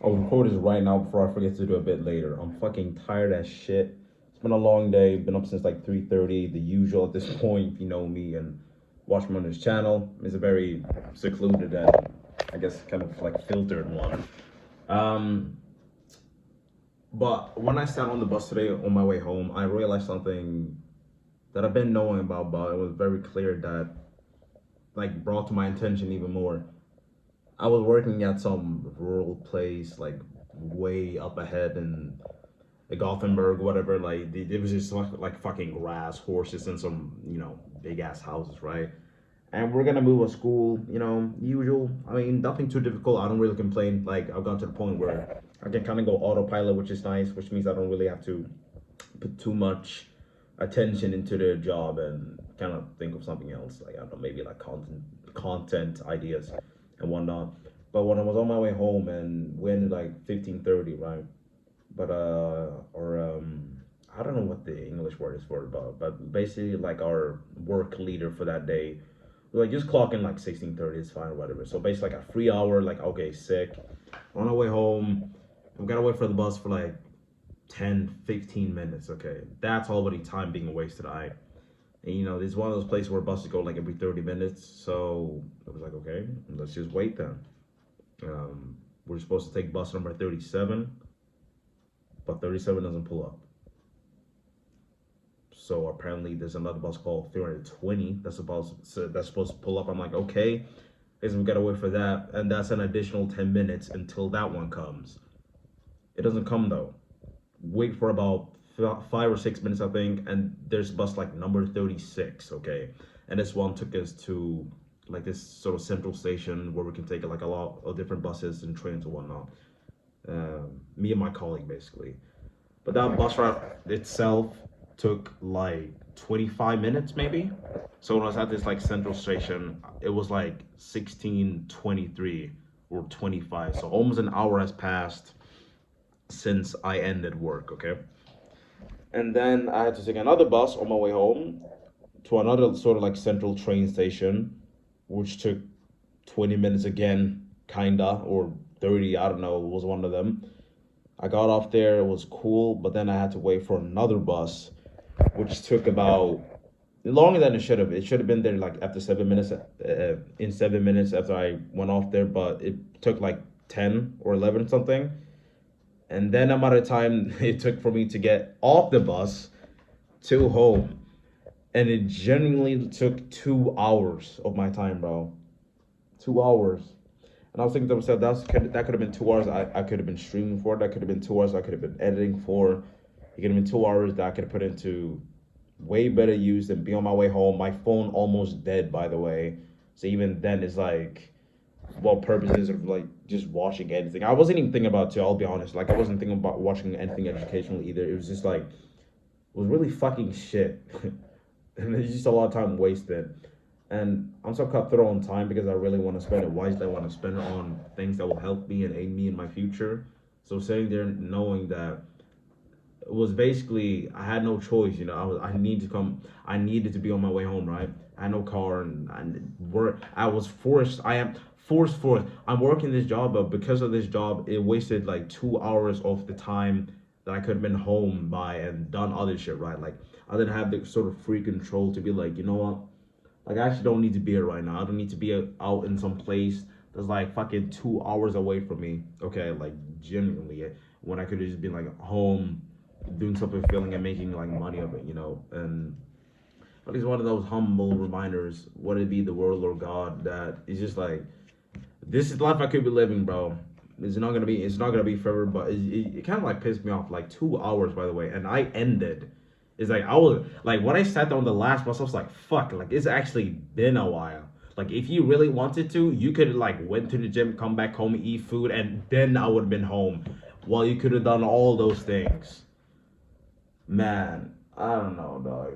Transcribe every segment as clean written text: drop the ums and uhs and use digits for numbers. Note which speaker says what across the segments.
Speaker 1: I'll record this right now before I forget to do it a bit later. I'm fucking tired as shit. It's been a long day. Been up since like 3:30, the usual at this point, if you know me and watch me on this channel. It's a very secluded and I guess kind of like filtered one. Um, but when I sat on the bus today on my way home, I realized something that I've been knowing about, but it was very clear that like brought to my attention even more. I was working at some rural place, like way up ahead in the Gothenburg, whatever. Like it was just like fucking grass, horses, and some big ass houses, right? And we're gonna move a school, usual. I mean, nothing too difficult. I don't really complain. Like I've got to the point where I can kind of go autopilot, which is nice, which means I don't really have to put too much attention into the job and kind of think of something else. Like I don't know, maybe like content ideas and whatnot. But when I was on my way home and we ended like 15:30, right? But or I don't know what the English word is for it, but basically like our work leader for that day, like just clock in like 16:30, it's fine or whatever. So basically like a free hour, like okay, sick. On our way home, we gotta wait for the bus for like 10-15 minutes. Okay, that's already time being wasted. And it's one of those places where buses go like every 30 minutes. So it was like, okay, let's just wait then. We're supposed to take bus number 37, but 37 doesn't pull up. So apparently there's another bus called 320 that's supposed to pull up. I'm like, okay, guess we gotta wait for that, and that's an additional 10 minutes until that one comes. It doesn't come though. Wait for about 5 or 6 minutes, I think, and there's bus like number 36. Okay, and this one took us to like this sort of central station where we can take like a lot of different buses and trains and whatnot. Me and my colleague basically, but that bus route itself took like 25 minutes maybe. So when I was at this like central station, it was like 16:23 or 25. So almost an hour has passed since I ended work. Okay, and then I had to take another bus on my way home to another sort of like central train station, which took 20 minutes again, kinda, or 30, I don't know, it was one of them. I got off there, it was cool, but then I had to wait for another bus, which took about longer than it should have. It should have been there like after 7 minutes, in 7 minutes after I went off there, but it took like 10 or 11 something. And then amount of time it took for me to get off the bus to home. And it genuinely took 2 hours of my time, bro. 2 hours. And I was thinking to myself, that could have been 2 hours I could have been streaming for. That could have been 2 hours I could have been editing for. It could have been 2 hours that I could have put into way better use than be on my way home. My phone almost dead, by the way. So even then, it's like, what purposes of like just watching anything? I wasn't even thinking about it, too, I'll be honest. Like, I wasn't thinking about watching anything educational either. It was just like, it was really fucking shit. And it's just a lot of time wasted. And I'm so cutthroat on time because I really want to spend it wisely. I want to spend it on things that will help me and aid me in my future. So sitting there knowing that it was basically, I had no choice. I needed to be on my way home, right? I had no car and work. I was forced. I am forced. I'm working this job, but because of this job, it wasted like 2 hours of the time that I could have been home by and done other shit, right? Like I didn't have the sort of free control to be like, you know what? Like I actually don't need to be here right now. I don't need to be out in some place that's like fucking 2 hours away from me. Okay, like genuinely, when I could have just been like home, doing something, feeling and making like money of it, And at least one of those humble reminders, whether it be the world or God, that it's just like, this is life I could be living, bro. It's not gonna be forever, but it kind of like pissed me off. Like 2 hours, by the way, and I ended. It's like I was like when I sat on the last bus, I was like, fuck, like it's actually been a while. Like if you really wanted to, you could like went to the gym, come back home, eat food, and then I would have been home. Well, you could have done all those things. Man, I don't know, dog.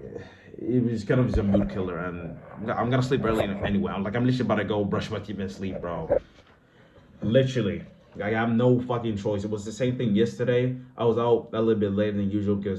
Speaker 1: It was kind of just a mood killer, and I'm gonna sleep early anyway. I'm literally about to go brush my teeth and sleep, bro. Literally, I have no fucking choice. It was the same thing yesterday. I was out a little bit later than usual because